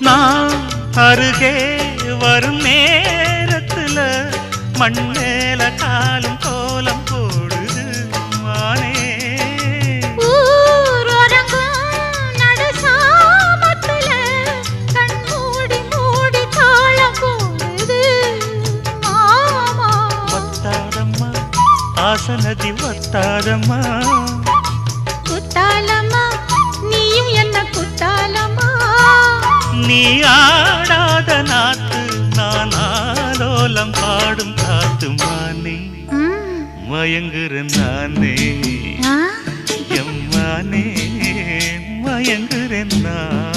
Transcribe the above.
நான் அருகே வரும் நேரத்துல மண்ணேல காலும் கோலம் போடுது மானே. ஆசனதி வத்தாதம்மா குத்தாலம்மா நீயும் என்ன குத்தாலம்மா. நீ ஆடாத நாத்து நான் ஆலோலம் பாடும் காத்து மானே. மயங்குறேன் நானே எம்மானே மயங்குறேன் நான்.